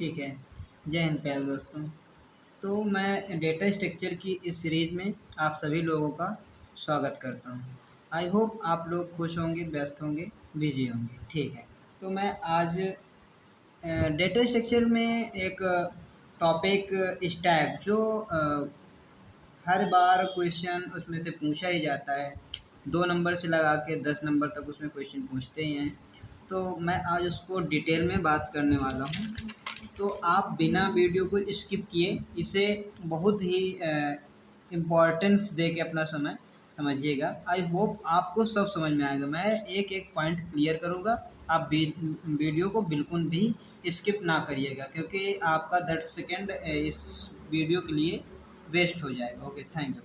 ठीक है। जय हिंद प्यारे दोस्तों। तो मैं डेटा स्ट्रक्चर की इस सीरीज़ में आप सभी लोगों का स्वागत करता हूँ। आई होप आप लोग खुश होंगे, व्यस्त होंगे, बिज़ी होंगे। ठीक है। तो मैं आज डेटा स्ट्रक्चर में एक टॉपिक स्टैक जो हर बार क्वेश्चन उसमें से पूछा ही जाता है। 2 नंबर से लगा के 10 नंबर तक उसमें क्वेश्चन पूछते ही हैं। तो मैं आज उसको डिटेल में बात करने वाला हूँ। तो आप बिना वीडियो को स्किप किए इसे बहुत ही इम्पोर्टेंस दे के अपना समय समझिएगा। आई होप आपको सब समझ में आएगा। मैं एक एक पॉइंट क्लियर करूँगा। आप वीडियो को बिल्कुल भी स्किप ना करिएगा क्योंकि आपका 10 सेकेंड इस वीडियो के लिए वेस्ट हो जाएगा। Okay, thank you.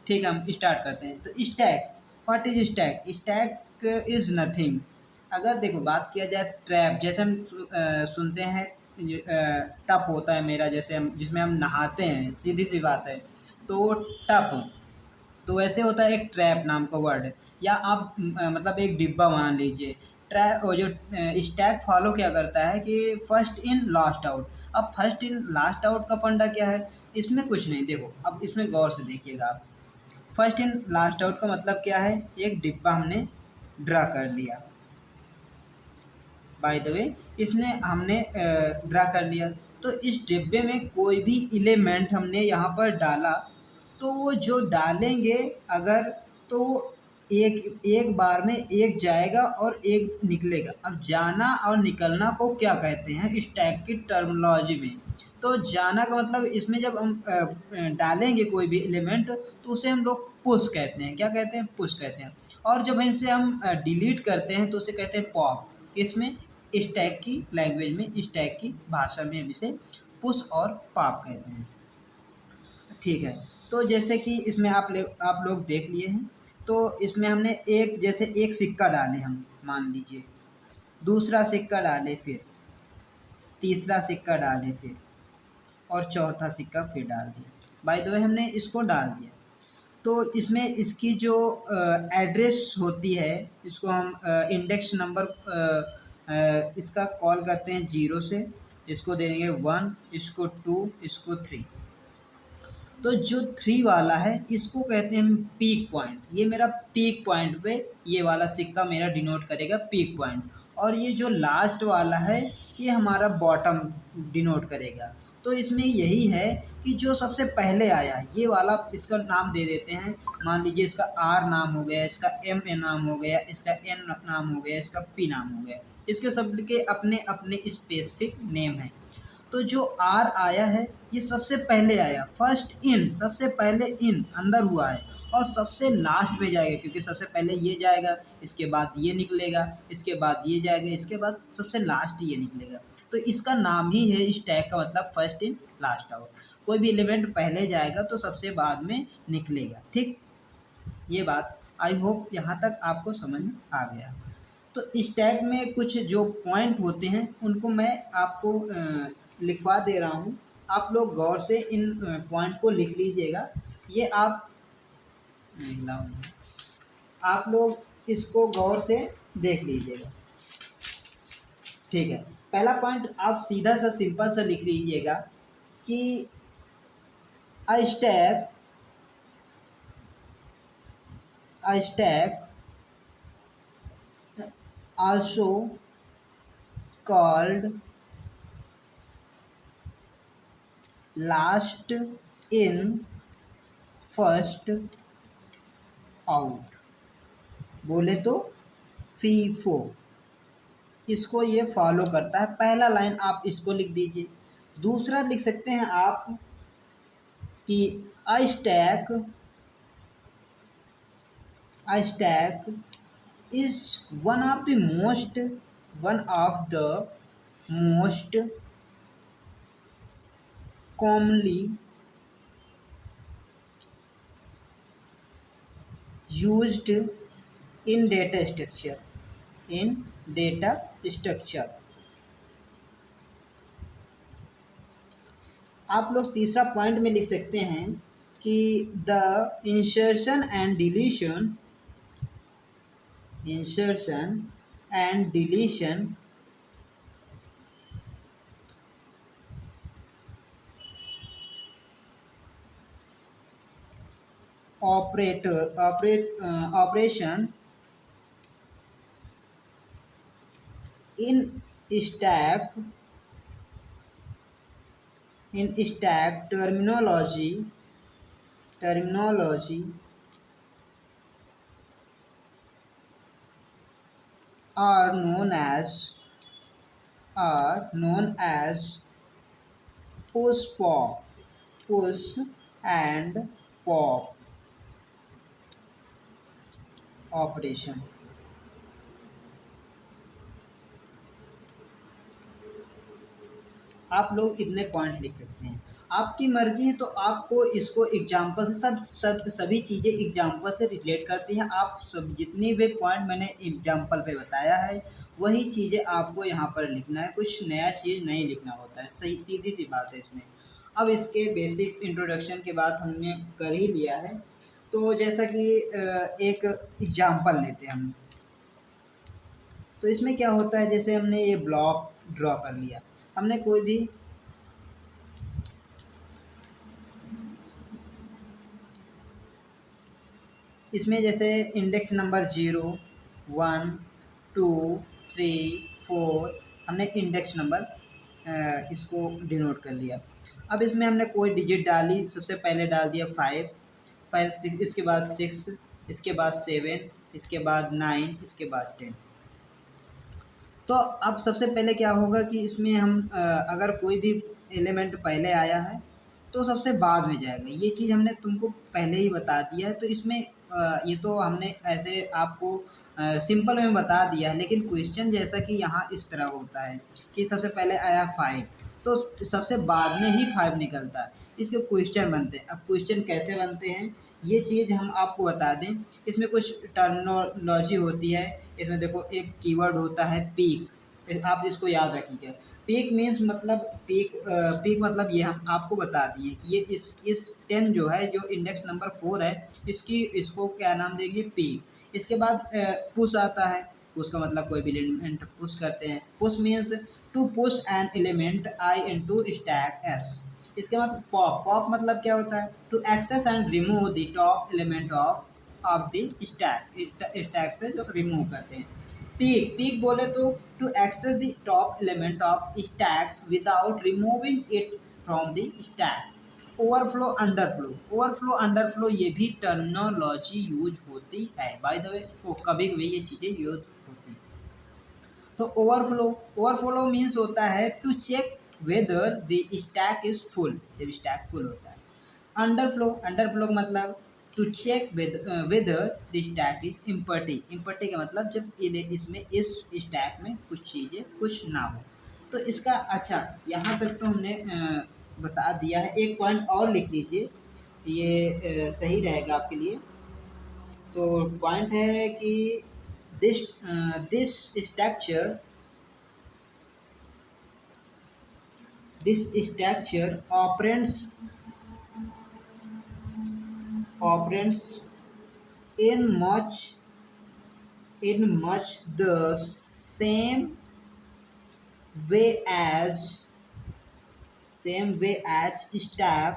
ठीक है, हम स्टार्ट करते हैं। तो stack, what is stack? Stack is nothing. अगर देखो बात किया जाए ट्रैप, जैसे हम सुनते हैं टप होता है मेरा, जैसे हम जिसमें हम नहाते हैं, सीधी सी बात है। तो टप तो वैसे होता है एक ट्रैप नाम का वर्ड, या आप मतलब एक डिब्बा मान लीजिए। ट्रैप वो जो स्टैक फॉलो क्या करता है कि फर्स्ट इन लास्ट आउट। अब फर्स्ट इन लास्ट आउट का फंडा क्या है? इसमें कुछ नहीं। देखो अब इसमें गौर से देखिएगा आप। फर्स्ट इन लास्ट आउट का मतलब क्या है? एक डिब्बा हमने ड्रा कर लिया। बाय द वे इसने हमने ड्रा कर लिया। तो इस डिब्बे में कोई भी एलिमेंट हमने यहाँ पर डाला, तो वो जो डालेंगे अगर, तो वो एक एक बार में एक जाएगा और एक निकलेगा। अब जाना और निकलना को क्या कहते हैं स्टैक की टर्मिनोलॉजी में? तो जाना का मतलब इसमें जब हम डालेंगे कोई भी एलिमेंट तो उसे हम लोग पुश कहते हैं। क्या कहते हैं? पुश कहते हैं। और जब इनसे हम डिलीट करते हैं तो उसे कहते हैं पॉप। किसमें? स्टैक की लैंग्वेज में, स्टैक की भाषा में हम इसे पुश और पॉप कहते हैं। ठीक है। तो जैसे कि इसमें आप लोग देख लिए हैं। तो इसमें हमने एक जैसे एक सिक्का डाले, हम मान लीजिए, दूसरा सिक्का डाले, फिर तीसरा सिक्का डाले, फिर और चौथा सिक्का फिर डाल दिया। बाय द वे हमने इसको डाल दिया। तो इसमें इसकी जो एड्रेस होती है, इसको हम इंडेक्स नंबर इसका कॉल करते हैं 0 से। इसको दे देंगे 1, इसको 2, इसको 3। तो जो 3 वाला है इसको कहते हैं हम पीक पॉइंट। ये मेरा पीक पॉइंट पे ये वाला सिक्का मेरा डिनोट करेगा पीक पॉइंट। और ये जो लास्ट वाला है ये हमारा बॉटम डिनोट करेगा। तो इसमें यही है कि जो सबसे पहले आया ये वाला इसका नाम दे देते हैं। मान लीजिए इसका आर नाम हो गया, इसका एम ए नाम हो गया, इसका एन नाम हो गया, इसका पी नाम हो गया। इसके सब के अपने अपने स्पेसिफिक नेम हैं। तो जो आर आया है ये सबसे पहले आया, फर्स्ट इन, सबसे पहले इन अंदर हुआ है। और सबसे लास्ट में जाएगा क्योंकि सबसे पहले ये जाएगा, इसके बाद ये निकलेगा, इसके बाद ये जाएगा, इसके बाद सबसे लास्ट ये निकलेगा। तो इसका नाम ही है स्टैक का मतलब फर्स्ट इन लास्ट आउट। कोई भी एलिमेंट पहले जाएगा तो सबसे बाद में निकलेगा। ठीक, ये बात आई होप यहाँ तक आपको समझ में आ गया। तो स्टैक में कुछ जो पॉइंट होते हैं उनको मैं आपको लिखवा दे रहा हूँ। आप लोग गौर से इन पॉइंट को लिख लीजिएगा। ये आप नहीं लाऊंगा, आप लोग इसको गौर से देख लीजिएगा। ठीक है। पहला पॉइंट आप सीधा सा सिंपल सा लिख लीजिएगा कि a stack, a stack also called last in first out, बोले तो फीफो, इसको ये फॉलो करता है। पहला लाइन आप इसको लिख दीजिए। दूसरा लिख सकते हैं आप कि a stack, a stack is one of the most commonly used in data structure, in data structure। आप लोग तीसरा पॉइंट में लिख सकते हैं कि the insertion and deletion, insertion and deletion operation in stack terminology are known as push and pop operation। आप लोग इतने पॉइंट लिख सकते हैं, आपकी मर्जी है। तो आपको इसको एग्जाम्पल से सभी चीज़ें एग्जाम्पल से रिलेट करती हैं। आप सब जितनी भी पॉइंट मैंने एग्जाम्पल पे बताया है वही चीज़ें आपको यहाँ पर लिखना है, कुछ नया चीज़ नहीं लिखना होता है। सही सीधी सी बात है इसमें। अब इसके बेसिक इंट्रोडक्शन के बाद हमने कर ही लिया है, तो जैसा कि एक एग्जाम्पल लेते हैं हम। तो इसमें क्या होता है, जैसे हमने ये ब्लॉक ड्रॉ कर लिया, हमने कोई भी इसमें जैसे इंडेक्स नंबर 0 1 2 3 4 हमने इंडेक्स नंबर इसको डिनोट कर लिया। अब इसमें हमने कोई डिजिट डाली, सबसे पहले डाल दिया 5 5 6, इसके बाद 6, इसके बाद 7, इसके बाद 9, इसके बाद 10। तो अब सबसे पहले क्या होगा कि इसमें हम अगर कोई भी एलिमेंट पहले आया है तो सबसे बाद में जाएगा। ये चीज़ हमने तुमको पहले ही बता दिया है। तो इसमें ये तो हमने ऐसे आपको सिंपल में बता दिया है, लेकिन क्वेश्चन जैसा कि यहाँ इस तरह होता है कि सबसे पहले आया 5 तो सबसे बाद में ही 5 निकलता है, इसके क्वेश्चन बनते हैं। अब क्वेश्चन कैसे बनते हैं ये चीज़ हम आपको बता दें। इसमें कुछ टर्मिनोलॉजी होती है। इसमें देखो एक कीवर्ड होता है पीक, आप इसको याद रखिएगा। पीक मीन्स मतलब पीक मतलब ये हम आपको बता दिए कि ये इस 10 जो है, जो इंडेक्स नंबर 4 है, इसको क्या नाम देंगे, पीक। इसके बाद पुश आता है, पुश का मतलब कोई भी एलिमेंट पुश करते हैं। Push means to push an element I into stack S. इसके बाद पॉप, पॉप मतलब क्या होता है, to access and remove the top element of the stack से जो रिमूव करते हैं। पीक, पीक बोले तो to access the top element of stacks without removing it from the stack. Overflow, underflow, overflow underflow ये भी टर्मिनोलॉजी यूज होती है। बाय द वे वो कभी कभी ये चीज़ें यूज होती हैं। तो ओवरफ्लो, ओवरफ्लो मीन्स होता है to check whether the stack is full, जब स्टैक फुल होता है। अंडरफ्लो, अंडरफ्लो का मतलब to check whether the stack is empty, empty का मतलब जब इसमें इस स्टैक में कुछ चीज़ें कुछ ना हो। तो इसका अच्छा यहाँ तक तो हमने बता दिया है। एक पॉइंट और लिख लीजिए, ये सही रहेगा आपके लिए। तो पॉइंट है कि this this structure this structure operates in much the way as stack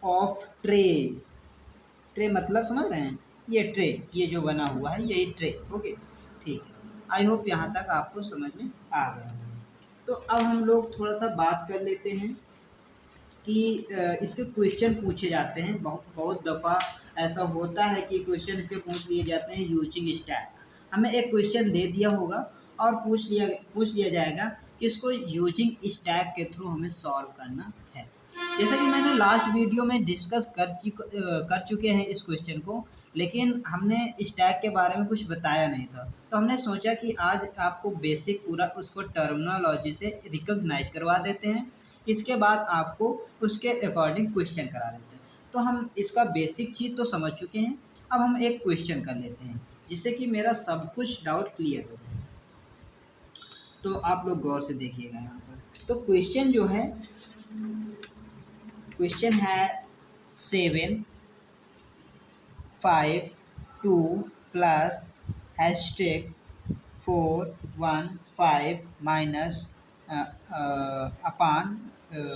of trays। Tray मतलब समझ रहे हैं, ये ट्रे, ये जो बना हुआ है यही ट्रे। ओके ठीक है, आई होप यहाँ तक आपको समझ में आ गया है। तो अब हम लोग थोड़ा सा बात कर लेते हैं कि इसके क्वेश्चन पूछे जाते हैं। बहुत बहुत दफ़ा ऐसा होता है कि क्वेश्चन इसके पूछ लिए जाते हैं यूजिंग स्टैक। हमें एक क्वेश्चन दे दिया होगा और पूछ लिया जाएगा कि इसको यूजिंग स्टैक के थ्रू हमें सॉल्व करना है। जैसा कि मैंने लास्ट वीडियो में डिस्कस कर चुके हैं इस क्वेश्चन को, लेकिन हमने स्टैक के बारे में कुछ बताया नहीं था। तो हमने सोचा कि आज आपको बेसिक पूरा उसको टर्मिनोलॉजी से रिकॉग्नाइज करवा देते हैं, इसके बाद आपको उसके अकॉर्डिंग क्वेश्चन करा देते हैं। तो हम इसका बेसिक चीज़ तो समझ चुके हैं। अब हम एक क्वेश्चन कर लेते हैं जिससे कि मेरा सब कुछ डाउट क्लियर हो जाए। तो आप लोग गौर से देखिएगा यहाँ पर। तो क्वेश्चन जो है, क्वेश्चन है 7 5 2 plus hashtag 4 1 5 minus upon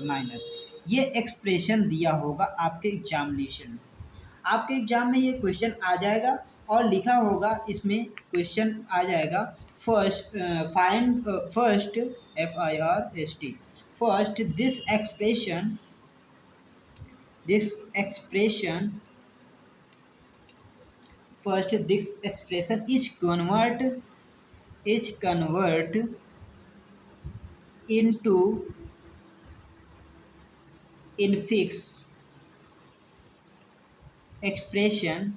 minus. ये एक्सप्रेशन दिया होगा आपके एग्जामिनेशन में। आपके एग्जाम में ये क्वेश्चन आ जाएगा और लिखा होगा, इसमें क्वेश्चन आ जाएगा first, find first, FIRST, first this expression first this expression is convert into infix expression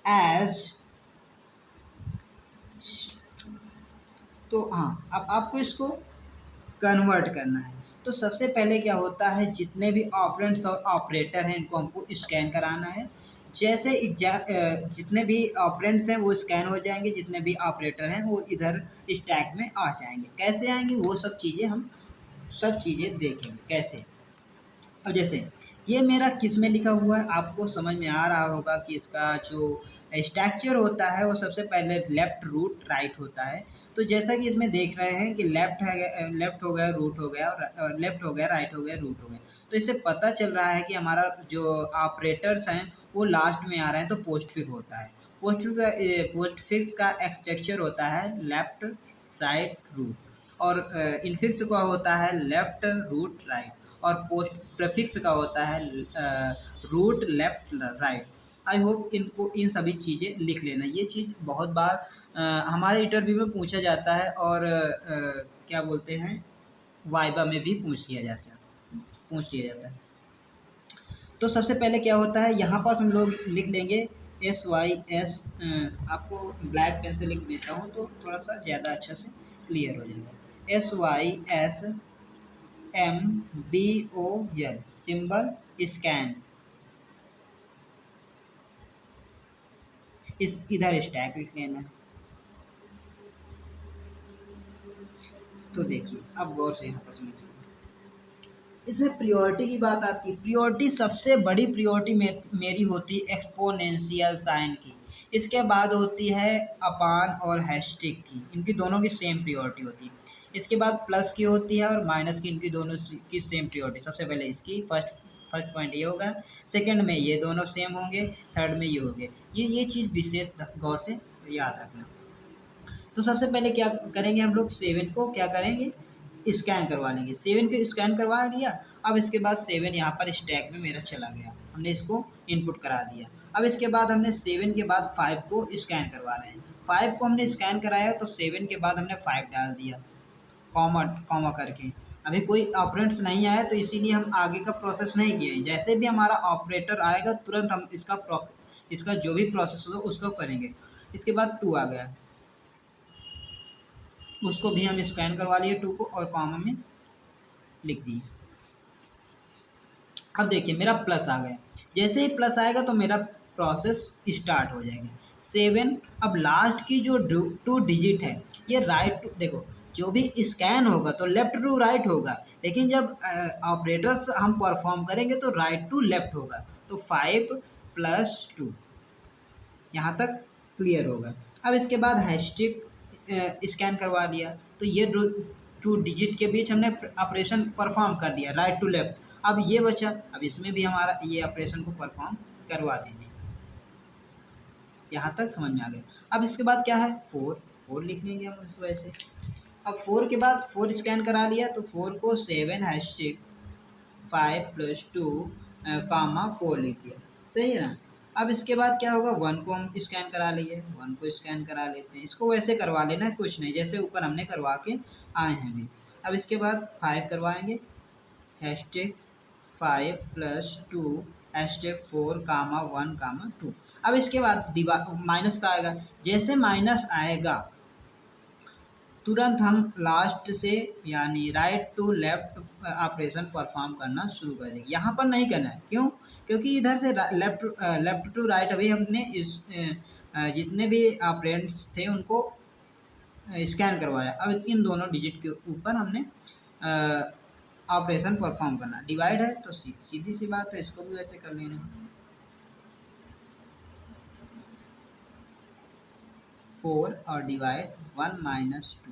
as। तो हाँ, अब आपको इसको कन्वर्ट करना है। तो सबसे पहले क्या होता है, जितने भी ऑपरेंड्स और ऑपरेटर हैं इनको हमको स्कैन कराना है। जैसे जितने भी ऑपरेंड्स हैं वो स्कैन हो जाएंगे, जितने भी ऑपरेटर हैं वो इधर स्टैक में आ जाएंगे। कैसे आएंगे वो सब चीज़ें हम सब चीज़ें देखेंगे कैसे। अब जैसे ये मेरा किस में लिखा हुआ है, आपको समझ में आ रहा होगा कि इसका जो स्ट्रक्चर होता है वो सबसे पहले लेफ्ट रूट राइट होता है। तो जैसा कि इसमें देख रहे हैं कि लेफ्ट है, लेफ्ट हो गया रूट हो गया, और लेफ्ट हो गया राइट हो गया रूट हो गया। तो इससे पता चल रहा है कि हमारा जो ऑपरेटर्स हैं वो लास्ट में आ रहे हैं, तो पोस्टफिक्स होता है। पोस्टफिक्स का स्ट्रक्चर होता है लेफ्ट राइट रूट, और इनफिक्स का होता है लेफ्ट रूट राइट, और पोस्ट प्रीफिक्स का होता है root left right. I hope इनको इन सभी चीज़ें लिख लेना। ये चीज़ बहुत बार हमारे इंटरव्यू में पूछा जाता है, और क्या बोलते हैं, वाइवा में भी पूछ लिया जाता है। तो सबसे पहले क्या होता है, यहाँ पास हम लोग लिख लेंगे SYS। आपको ब्लैक पेन से लिख देता हूँ तो थोड़ा सा ज़्यादा अच्छा से क्लियर हो जाएगा। SYSMBOL सिंबल स्कैन, इस इधर स्टैक लिख लेना है। तो देखिए अब गौर से यहाँ पर समझिए, इसमें प्रियोरिटी की बात आती है। प्रियोरिटी सबसे बड़ी प्रियोरिटी मेरी होती है एक्सपोनेंशियल साइन की। इसके बाद होती है अपान और हैशटैग की, इनकी दोनों की सेम प्रियोरिटी होती है। इसके बाद प्लस की होती है और माइनस की, इनकी दोनों की सेम प्रियोरिटी। सबसे पहले इसकी फर्स्ट पॉइंट ये होगा, सेकंड में ये दोनों सेम होंगे, थर्ड में ये होंगे। ये चीज़ विशेष गौर से याद रखना। तो सबसे पहले क्या करेंगे, हम लोग 7 को क्या करेंगे, स्कैन करवा लेंगे। 7 को स्कैन करवा लिया। अब इसके बाद 7 यहाँ पर स्टैक में मेरा चला गया, हमने इसको इनपुट करा दिया। अब इसके बाद हमने 7 के बाद 5 को स्कैन करवा रहे हैं। 5 को हमने स्कैन कराया तो 7 के बाद हमने 5 डाल दिया, कॉमा कॉमा करके। अभी कोई ऑपरेंट्स नहीं आया तो इसीलिए हम आगे का प्रोसेस नहीं किए। जैसे भी हमारा ऑपरेटर आएगा तुरंत हम इसका जो भी प्रोसेस होगा उसको करेंगे। इसके बाद 2 आ गया, उसको भी हम स्कैन करवा लिए 2 को, और कॉमा में लिख दिए। अब देखिए मेरा प्लस आ गया। जैसे ही प्लस आएगा तो मेरा प्रोसेस स्टार्ट हो जाएगा। 7, अब लास्ट की जो 2 डिजिट है ये राइट टू, देखो जो भी स्कैन होगा तो लेफ्ट टू राइट होगा, लेकिन जब ऑपरेटर्स हम परफॉर्म करेंगे तो राइट टू लेफ्ट होगा। तो 5 + 2 यहाँ तक क्लियर होगा। अब इसके बाद हैशटैग स्कैन करवा लिया, तो ये 2 डिजिट के बीच हमने ऑपरेशन परफॉर्म कर दिया राइट टू लेफ्ट। अब ये बचा, अब इसमें भी हमारा ये ऑपरेशन को परफॉर्म करवा देंगे। यहाँ तक समझ में आ गया। अब इसके बाद क्या है, 4 लिख लेंगे हम इसको ऐसे। अब 4 के बाद 4 स्कैन करा लिया तो 4 को 7 हैशटैग 5 + 2 कामा 4 लिख दिया, सही है ना। अब इसके बाद क्या होगा, 1 को हम स्कैन करा लिए, 1 को स्कैन करा लेते हैं। इसको वैसे करवा लेना है, कुछ नहीं, जैसे ऊपर हमने करवा के आए हैं अभी। अब इसके बाद 5 करवाएंगे, हैशटैग 5 + 2 हैशटैग 4 कामा 1 कामा 2। अब इसके बाद माइनस का आएगा। जैसे माइनस आएगा तुरंत हम लास्ट से यानी right to left operation perform करना शुरू कर देंगे। यहाँ पर नहीं करना है, क्यों, क्योंकि इधर से लेफ्ट टू राइट अभी हमने इस जितने भी ऑपरेंड्स थे उनको स्कैन करवाया। अब इन दोनों डिजिट के ऊपर हमने ऑपरेशन परफॉर्म करना। डिवाइड है तो सीधी सी बात है, इसको भी वैसे कर लेना। 4 और डिवाइड 1 - 2।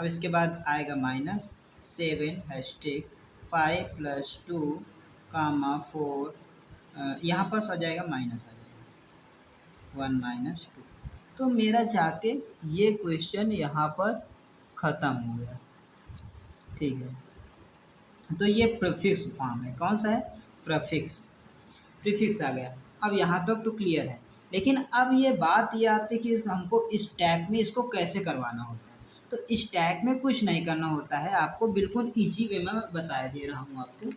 अब इसके बाद आएगा माइनस 7 हैशटैग 5 + 2 कामा 4, यहाँ पर आ जाएगा माइनस आ जाएगा 1 - 2। तो मेरा जाके ये क्वेश्चन यहाँ पर ख़त्म हो गया। ठीक है, तो ये प्रीफिक्स फॉर्म है। कौन सा है? प्रीफिक्स आ गया। अब यहाँ तक तो क्लियर है, लेकिन अब ये बात ये आती है कि हमको स्टैक में इसको कैसे करवाना होता है। तो स्टैक में कुछ नहीं करना होता है, आपको बिल्कुल ईजी वे में बता दे रहा हूँ आपको।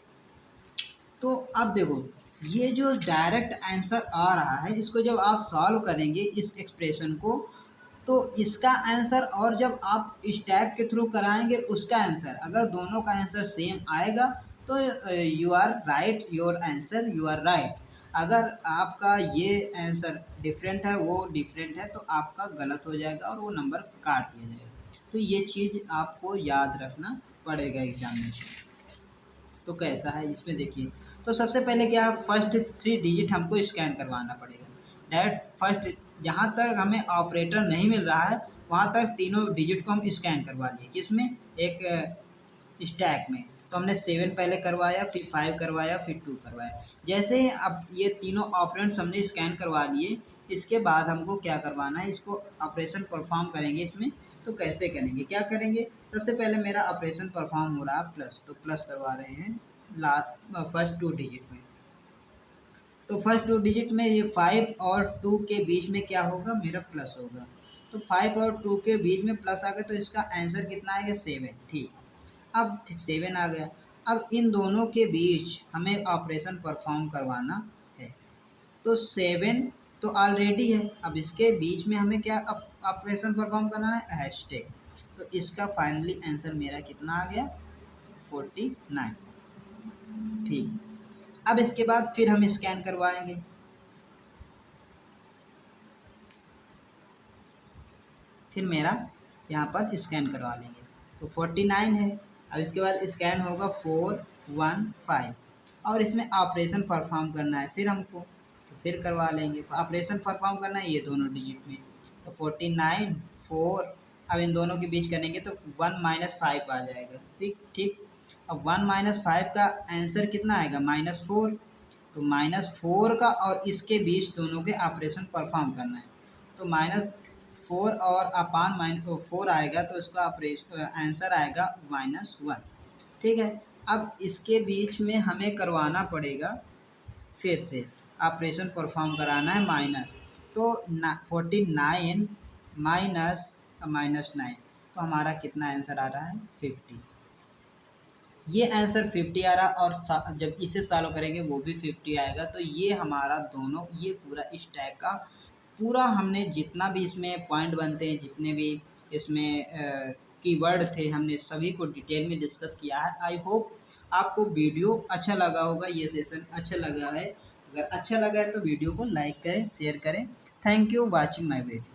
तो अब देखो, ये जो डायरेक्ट आंसर आ रहा है, इसको जब आप सॉल्व करेंगे इस एक्सप्रेशन को, तो इसका आंसर और जब आप स्टैक के थ्रू कराएंगे उसका आंसर, अगर दोनों का आंसर सेम आएगा तो you are right, your answer you are right. अगर आपका ये आंसर डिफरेंट है, वो डिफरेंट है, तो आपका गलत हो जाएगा और वो नंबर काट दिया जाएगा। तो ये चीज़ आपको याद रखना पड़ेगा एग्जामिनेशन। तो कैसा है इसमें देखिए, तो सबसे पहले क्या, फर्स्ट 3 डिजिट हमको स्कैन करवाना पड़ेगा। डायरेक्ट फर्स्ट, जहाँ तक हमें ऑपरेटर नहीं मिल रहा है वहाँ तक तीनों डिजिट को हम स्कैन करवा लिए। किसमें? एक स्टैक में। तो हमने 7 पहले करवाया, फिर 5 करवाया, फिर 2 करवाया। जैसे ही अब ये तीनों ऑपरेंड्स हमने स्कैन करवा लिए, इसके बाद हमको क्या करवाना है, इसको ऑपरेशन परफॉर्म करेंगे इसमें। तो कैसे करेंगे, क्या करेंगे? सबसे पहले मेरा ऑपरेशन परफॉर्म हो रहा है प्लस, तो प्लस करवा रहे हैं फर्स्ट 2 डिजिट में। तो फर्स्ट 2 डिजिट में ये 5 और 2 के बीच में क्या होगा, मेरा प्लस होगा। तो 5 और 2 के बीच में प्लस आ गया, तो इसका आंसर कितना आएगा? 7। ठीक, अब 7 आ गया। अब इन दोनों के बीच हमें ऑपरेशन परफॉर्म करवाना है। तो 7 तो ऑलरेडी है, अब इसके बीच में हमें क्या ऑपरेशन परफॉर्म करना है? हैशटैग। तो इसका फाइनली आंसर मेरा कितना आ गया? 49। ठीक, अब इसके बाद फिर हम स्कैन करवाएंगे। फिर मेरा यहाँ पर स्कैन करवा लेंगे, तो 49 है। अब इसके बाद स्कैन होगा 415 और इसमें ऑपरेशन परफॉर्म करना है फिर हमको, तो फिर करवा लेंगे। ऑपरेशन परफॉर्म करना है ये दोनों डिजिट में, तो 49 4, अब इन दोनों के बीच करेंगे तो 1 - 5 आ जाएगा। ठीक, अब 1 - 5 का आंसर कितना आएगा? -4। तो -4 का और इसके बीच दोनों के ऑपरेशन परफॉर्म करना है, तो -4 और अपान -4 आएगा, तो इसका आंसर आएगा -1। ठीक है, अब इसके बीच में हमें करवाना पड़ेगा, फिर से ऑपरेशन परफॉर्म कराना है माइनस। तो 49 -9, तो हमारा कितना आंसर आ रहा है? 50। ये आंसर 50 आ रहा, और जब इसे सॉल्व करेंगे वो भी 50 आएगा। तो ये हमारा दोनों, ये पूरा स्टैक का पूरा हमने जितना भी इसमें पॉइंट बनते हैं, जितने भी इसमें कीवर्ड थे, हमने सभी को डिटेल में डिस्कस किया है। आई होप आपको वीडियो अच्छा लगा होगा, ये सेशन अच्छा लगा है। अगर अच्छा लगा है तो वीडियो को लाइक करें, शेयर करें। Thank you watching my video.